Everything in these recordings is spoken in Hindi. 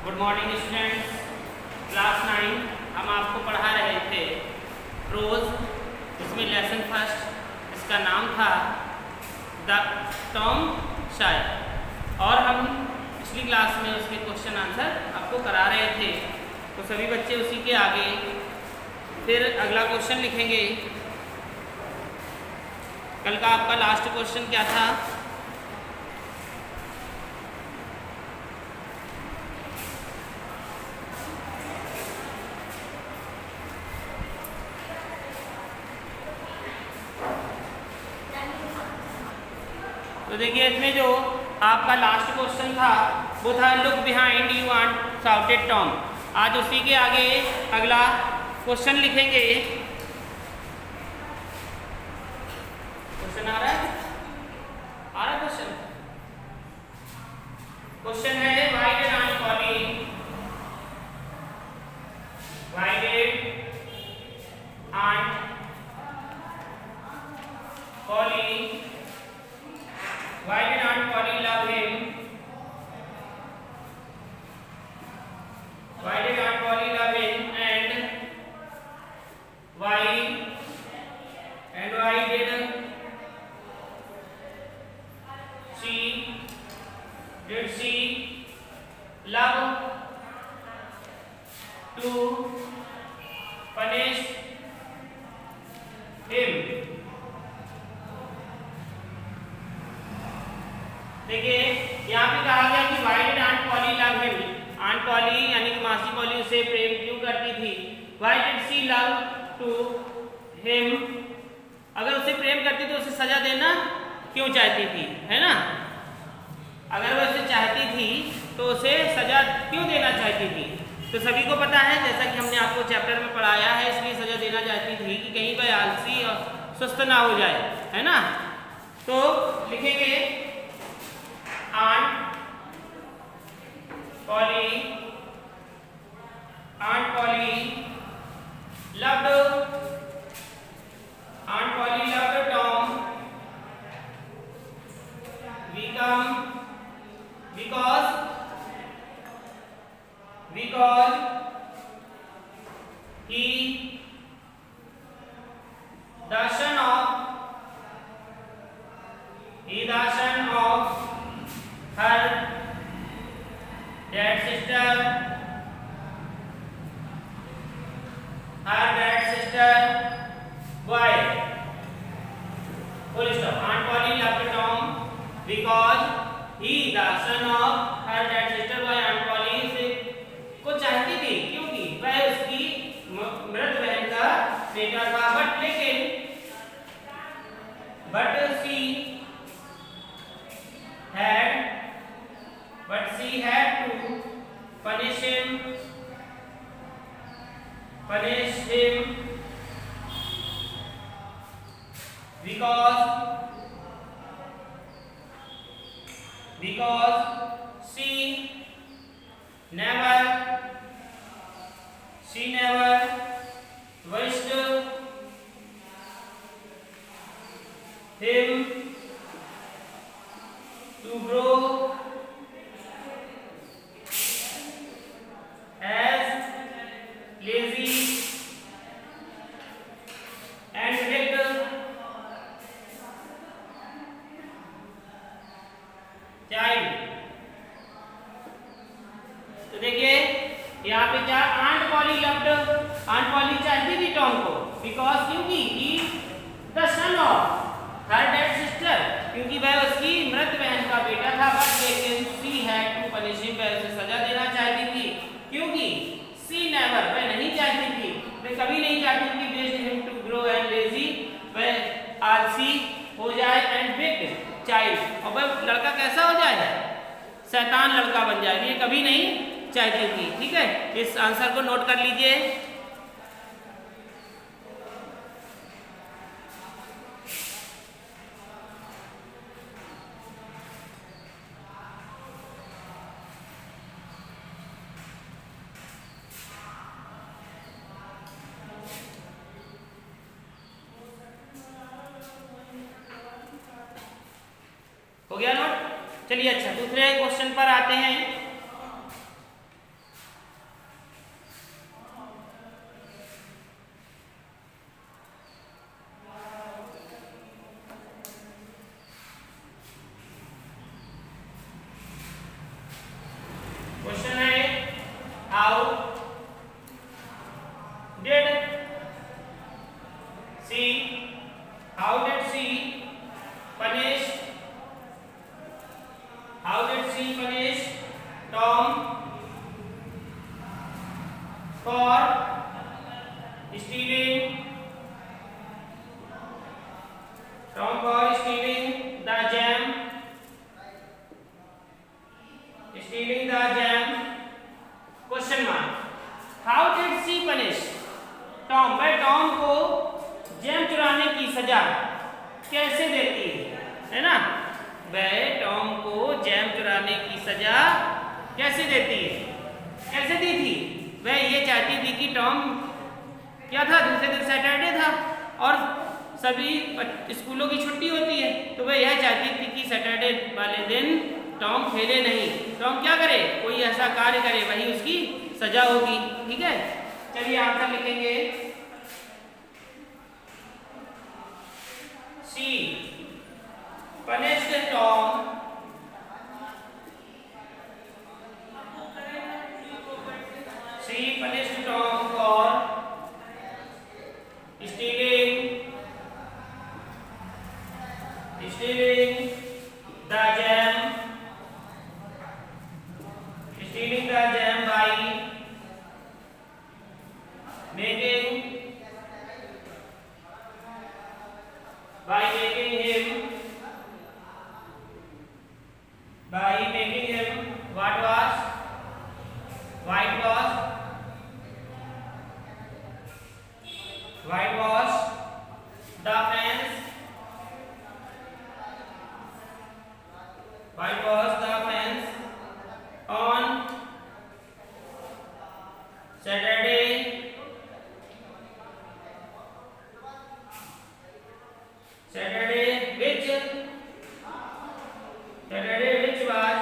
Good morning students. क्लास 9 हम आपको पढ़ा रहे थे प्रोज, इसमें लेसन फर्स्ट इसका नाम था द टॉम शायर और हम पिछली क्लास में उसके क्वेश्चन आंसर आपको करा रहे थे। तो सभी बच्चे उसी के आगे फिर अगला क्वेश्चन लिखेंगे। कल का आपका लास्ट क्वेश्चन क्या था? तो देखिए इसमें जो आपका लास्ट क्वेश्चन था वो था look behind you want shouted Tom. आज उसी के आगे अगला क्वेश्चन लिखेंगे। क्वेश्चन आ रहा है? आ रहा है क्वेश्चन? क्वेश्चन है why did aunt Polly love him? Why did Aunt Polly love him? And why did she love to punish him? देखिए यहाँ पे कहा गया कि why did aunt Polly love him. Aunt Polly यानी कि मासी पॉली उसे प्रेम क्यों करती थी? Why did she love to him? अगर उसे प्रेम करती तो उसे सजा देना क्यों चाहती थी, है ना? अगर वह उसे चाहती थी तो उसे सजा क्यों देना चाहती थी? तो सभी को पता है, जैसा कि हमने आपको चैप्टर में पढ़ाया है, इसलिए सजा देना चाहती थी कि कहीं वह आलसी और सुस्त ना हो जाए, है ना? तो लिखेंगे Aunt Polly loved Tom because he the son of her dead sister. Why? Full stop. Aunt Polly loved Tom because he the son of her dead sister. Why Aunt Polly से को चाहती थी क्योंकि वह उसकी मृत बहन का बेटा था। But she had to punish him because she never wished him to grow as lazy and wicked child। तो देखिए यहाँ पे क्या आंट पॉली चाहती थी टॉम को बिकॉज क्योंकि he the son of her dead sister, क्योंकि वह उसकी मृत बहन का बेटा था। बट लेकिन she had to punish him, वह उसे सजा देना चाहती थी क्योंकि सी नेवर, वह नहीं चाहती थी, वह कभी नहीं चाहती थी based him to grow and lazy, वह आलसी हो जाए एंड विक्ड चाइल्ड, और वह लड़का कैसा हो जाए? शैतान लड़का बन जाए, ये कभी नहीं चाहती थी। ठीक है, इस आंसर को नोट कर लीजिए। हो गया नोट? चलिए अच्छा दूसरे क्वेश्चन पर आते हैं। Tom for stealing the jam. Stealing the jam. Question mark. How did she punish Tom? वह टॉम को जैम चुराने की सजा कैसे देती है ना? वह टॉम को जैम चुराने की सजा कैसे देती है? कैसे दी थी? वह ये चाहती थी कि टॉम क्या था, दूसरे दिन सैटरडे था और सभी स्कूलों की छुट्टी होती है, तो वह यह चाहती थी कि सैटरडे वाले दिन टॉम खेले नहीं, टॉम क्या करे, कोई ऐसा कार्य करे, वही उसकी सजा होगी। ठीक है, चलिए आंसर लिखेंगे। She punished Tom for stealing the jam by making him whitewash the fence on Saturday which was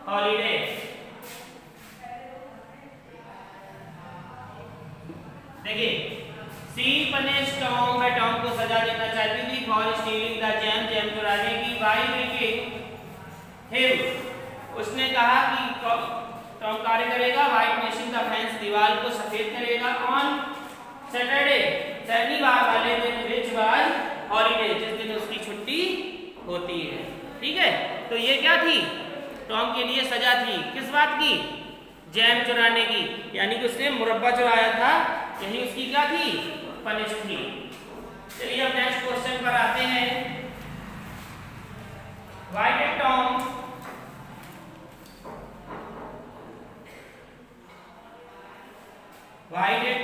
holiday. देखिए, सी punished Tom, वह टॉम को सजा देना चाहती थी for stealing the jam चुराने की, by making him, उसने कहा कि टॉम कार्य करेगा whitewashing the fence, दीवार को सफेद करेगा, on Saturday शनिवार वाले दिन which was holiday, जिस दिन उसकी छुट्टी होती है। ठीक है, तो ये क्या थी, टॉम के लिए सजा थी, किस बात की, जैम चुराने की, यानी कि उसने मुरब्बा चुराया था, यही उसकी क्या थी, पनिश थी। चलिए अब नेक्स्ट क्वेश्चन पर आते हैं। Why did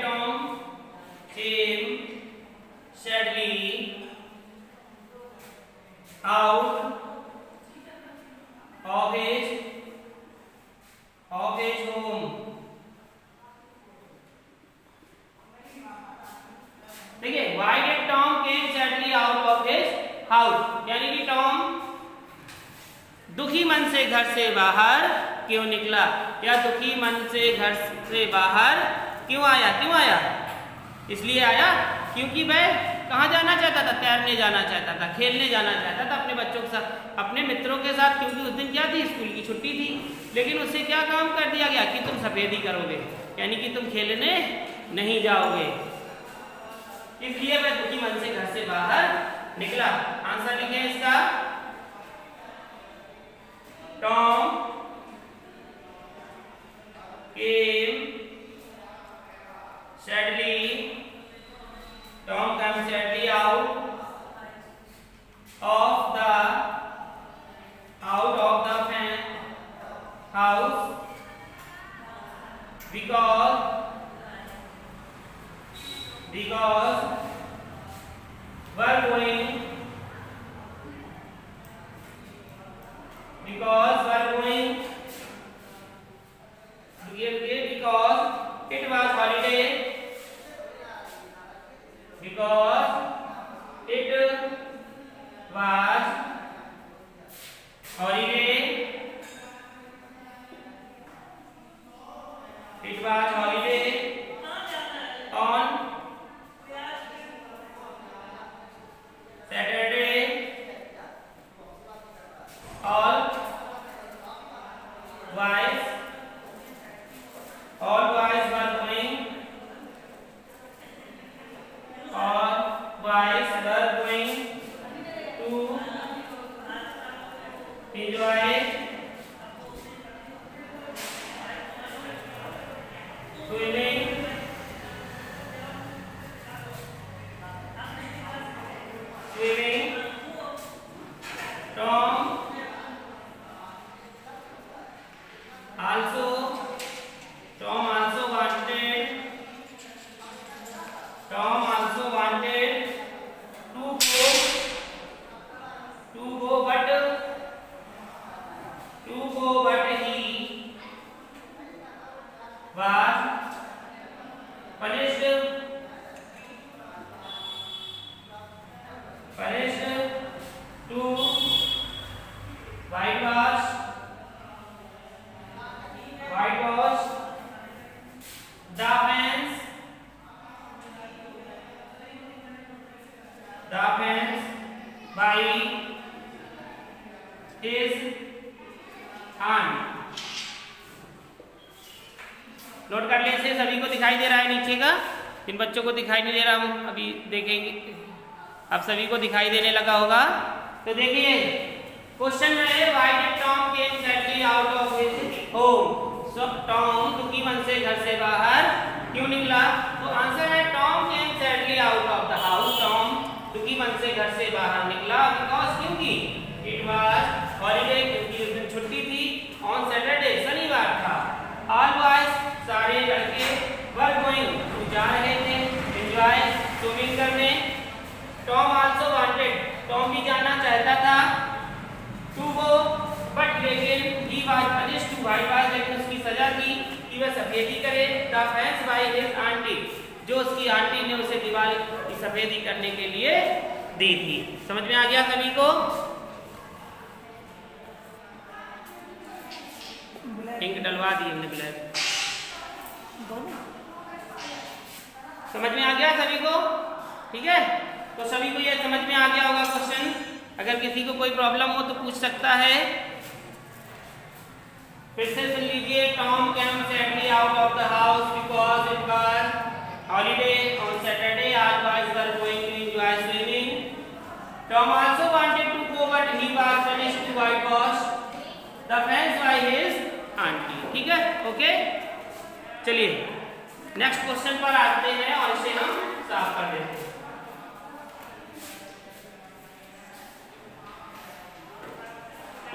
Tom came sadly out of his home? देखिए, why did Tom came sadly out of his house, यानी कि टॉम दुखी मन से घर से बाहर क्यों निकला, या दुखी मन से घर से बाहर क्यों आया, इसलिए आया क्योंकि वह कहाँ जाना चाहता था, तैरने जाना चाहता था, खेलने जाना चाहता था अपने बच्चों के साथ, अपने मित्रों के साथ, क्योंकि उस दिन क्या थी, स्कूल की छुट्टी थी। लेकिन उससे क्या काम कर दिया गया कि तुम सफेदी करोगे, यानी कि तुम खेलने नहीं जाओगे, इसलिए वह दुखी मन से घर से बाहर निकला। आंसर लिखें इसका, Tom came sadly out of the house because were going because it was holiday, on Saturday. All boys were going to enjoy also Tom also wanted to go but he was punished to whitewash the fence by his aunt। Note कर ले, इसे सभी को दिखाई दे रहा है नीचे का, इन बच्चों को दिखाई नहीं दे रहा, हम अभी देखेंगे, अब सभी को दिखाई देने लगा होगा। तो देखिए क्वेश्चन है why did Tom came suddenly out of his home. So Tom दुखी मन से घर से बाहर क्यों निकला? तो आंसर है Tom came suddenly out of the house. Tom दुखी मन से घर से बाहर निकला बिकॉज क्योंकि इट वाज हॉलीडे, क्योंकि उस दिन छुट्टी थी, ऑन सैटरडे शनिवार था। ऑल बॉयज सारे लड़के वर गोइंग जा रहे थे एंजॉय स्विमिंग करने। टॉम आल्सो वांटेड, टॉम भी जाना चाहता था टू गो बट लेकिन ही वाज पनिश्ड टू व्हाइटवाश, लेकिन उसकी सजा थी कि वह सफेदी करे the fence by his aunty, जो उसकी आंटी ने उसे दीवार की सफेदी करने के लिए दी थी। समझ में आ गया सभी को? इंक डलवा दी हमने ब्लैक। समझ में आ गया सभी को? ठीक है, तो सभी को ये समझ में आ गया होगा क्वेश्चन। अगर किसी को कोई प्रॉब्लम हो तो पूछ सकता है। फिर से सुन लीजिए। Tom came suddenly out of the house because it was holiday on Saturday, आज boys were going to enjoy swimming. Tom also wanted to go but he was punished to whitewash the fence by his aunty. ठीक है, ओके, चलिए नेक्स्ट क्वेश्चन पर आते हैं और इसे हम साफ कर देते हैं।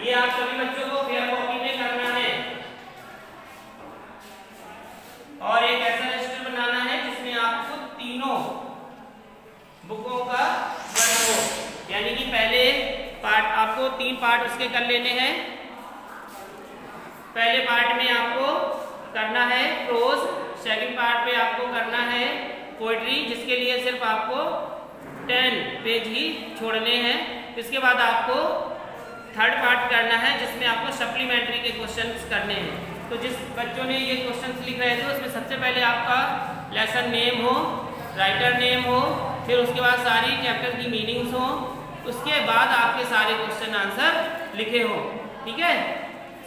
ये आप सभी बच्चों को फेयर कॉपी में करना है और एक ऐसा रजिस्टर बनाना है जिसमें आपको तीनों बुकों का वर्णन हो, यानी कि पहले पार्ट आपको 3 पार्ट उसके कर लेने हैं। पहले पार्ट में आपको करना है प्रोज, सेकंड पार्ट पे आपको करना है पोएट्री, जिसके लिए सिर्फ आपको 10 पेज ही छोड़ने हैं। इसके बाद आपको थर्ड पार्ट करना है जिसमें आपको सप्लीमेंट्री के क्वेश्चंस करने हैं। तो जिस बच्चों ने ये क्वेश्चंस लिख रहे थे उसमें सबसे पहले आपका लेसन नेम हो, राइटर नेम हो, फिर उसके बाद सारी चैप्टर की मीनिंग्स हो, उसके बाद आपके सारे क्वेश्चन आंसर लिखे हो। ठीक है,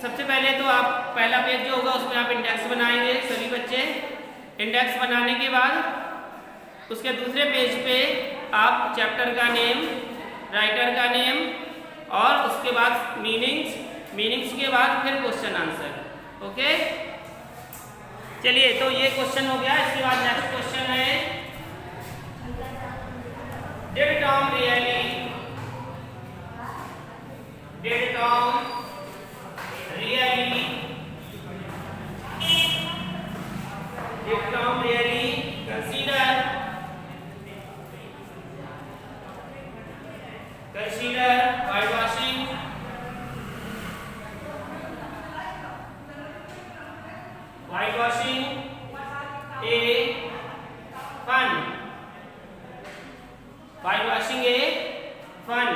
सबसे पहले तो आप पहला पेज जो होगा उसमें आप इंडेक्स बनाएंगे सभी बच्चे। इंडेक्स बनाने के बाद उसके दूसरे पेज पे आप चैप्टर का नेम, राइटर का नेम और उसके बाद मीनिंग्स के बाद फिर क्वेश्चन आंसर। ओके, चलिए तो ये क्वेश्चन हो गया। इसके बाद नेक्स्ट क्वेश्चन है did Tom really consider whitewashing a fun? Whitewashing a fun?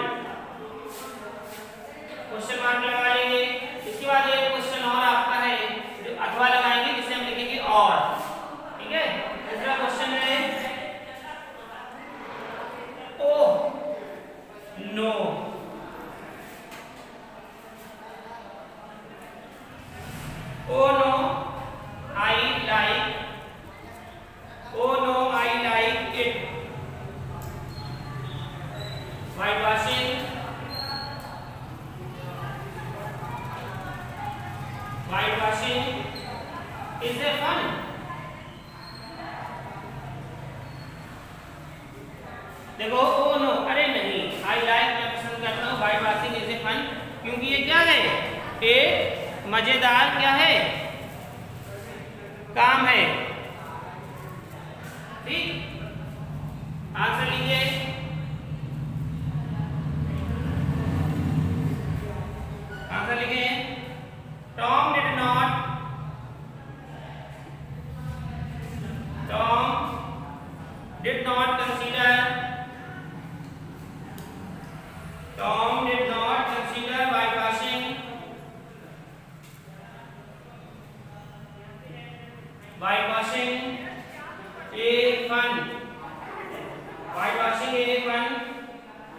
Question mark लगा लेंगे। इसके बाद एक क्वेश्चन और आपका है जो अथवा लगाएंगे जिसे हम लिखेंगे और। ठीक है, दूसरा क्वेश्चन है oh no. Oh no I like it. whitewashing is a fun? देखो ओ नो, अरे नहीं, आई लाइक मैं पसंद करता हूँ, whitewashing is a fun, क्योंकि ये क्या है, एक मजेदार क्या है, काम है। ठीक, आंसर लीजिए। आंसर लिखें। Tom did not consider whitewashing a fun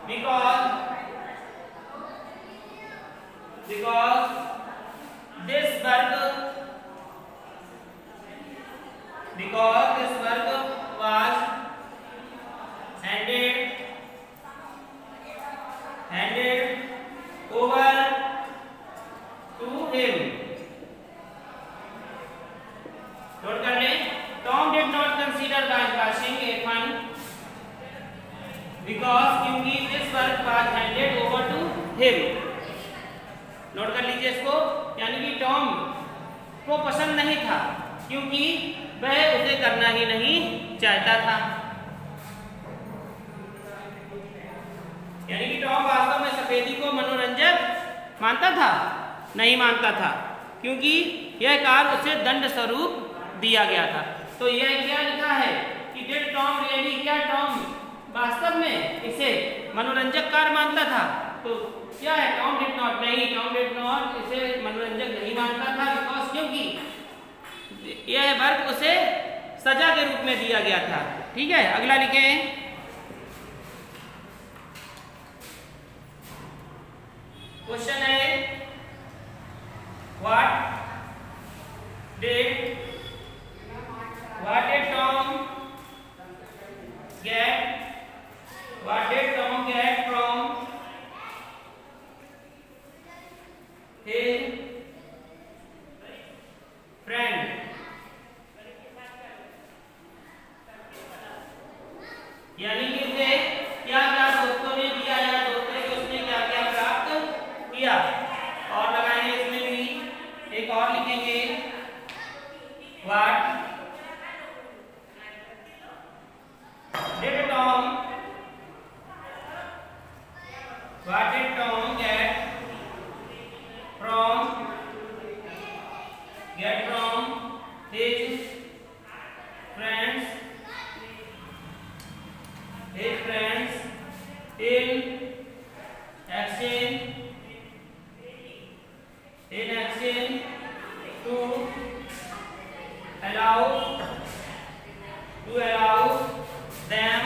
because this work was handed over to him। Note कर लें, Tom did not consider whitewashing a fun because क्योंकि this work was handed over to him। Note कर लीजिए इसको, यानी कि टॉम को पसंद नहीं था क्योंकि वह उसे करना ही नहीं चाहता था। यानी कि टॉम वास्तव में सफेदी को मनोरंजक मानता था? नहीं मानता था, क्योंकि यह कार्य उसे दंड स्वरूप दिया गया था। तो यह क्या लिखा है कि डिड टॉम रियली, क्या टॉम वास्तव में इसे मनोरंजक कार्य मानता था? तो क्या है, टॉम डिड नॉट, नहीं, टॉम डिड नॉट इसे मनोरंजक नहीं मानता था बिकॉज क्योंकि यह वर्क उसे सजा के रूप में दिया गया था। ठीक है, अगला लिखें। क्वेश्चन है what did Tom get from his friend? यानी कि उसे क्या क्या दोस्तों ने दिया या दोस्तों को उसने क्या क्या प्राप्त किया। और लगाएंगे इसमें भी एक और लिखेंगे what did Tom get from his friends in exchange to allow them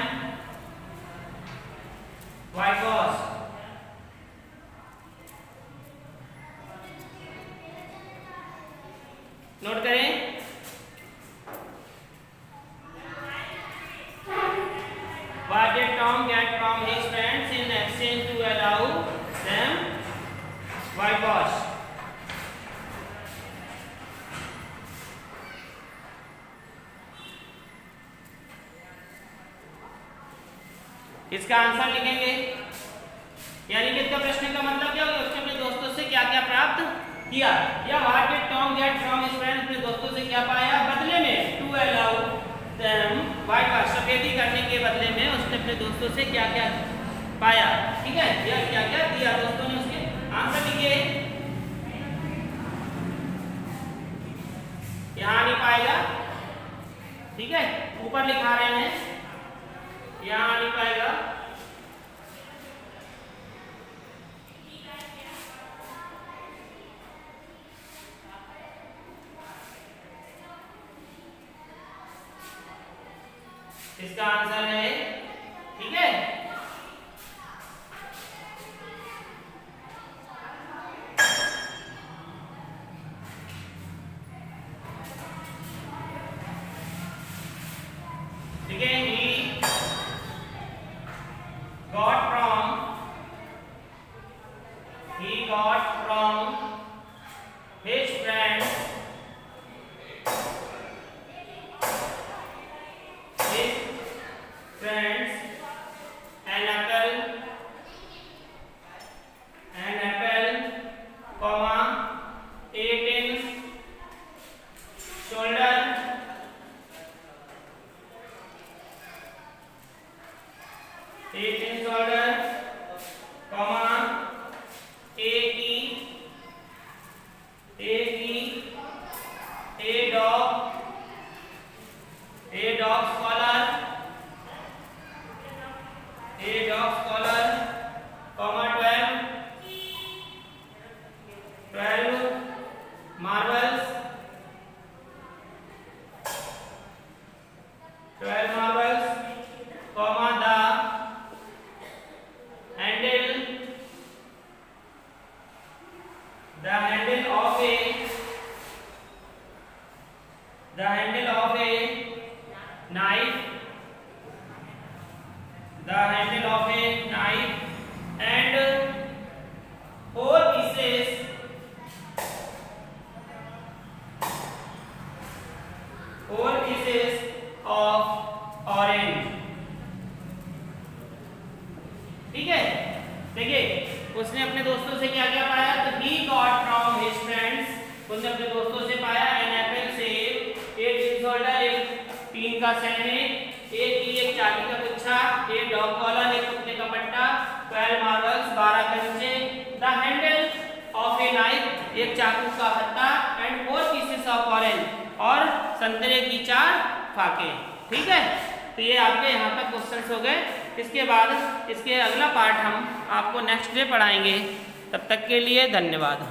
whitewash। Note करें, what did Tom get from his friends in exchange to allow them whitewash? इसका आंसर लिखेंगे, यानी कि इसका प्रश्न का मतलब क्या होगा, उसने अपने दोस्तों से क्या क्या प्राप्त किया, या what did Tom get from his friends, अपने दोस्तों से क्या पाया बदले में, टू अलाउ देम व्हाइटवाश, सफेदी करने के बदले में उसने अपने दोस्तों से क्या क्या पाया। ठीक है, या क्या क्या दिया दोस्तों ने उसके। आंसर लिखिए, यहाँ नहीं पाएगा, ठीक है, ऊपर लिखा रहे हैं, यहाँ नहीं पाएगा। इसका आंसर है, ठीक है, ठीक है, he got from his friends marbles, 12 marbles, comma the handle of a knife, and 4 pieces of orange। ठीक है, देखिए उसने अपने दोस्तों से क्या क्या पाया, तो he got from his friends, उसने अपने दोस्तों से पाया an apple, सेब, एक डिसऑर्डर, एक टीन का सैनिक, एक चाबी का गुच्छा, एक डॉग कॉलर, एक कुत्ते का पट्टा, 12 मार्बल्स, 12 कंचे, the handle of a knife, एक चाकू का हत्था, एंड 4 पीसेस ऑफ ऑरेंज, और संतरे की 4 फाके। ठीक है, तो ये आपके यहाँ तक क्वेश्चंस हो गए। इसके बाद इसके अगला पार्ट हम आपको नेक्स्ट डे पढ़ाएंगे। तब तक के लिए धन्यवाद।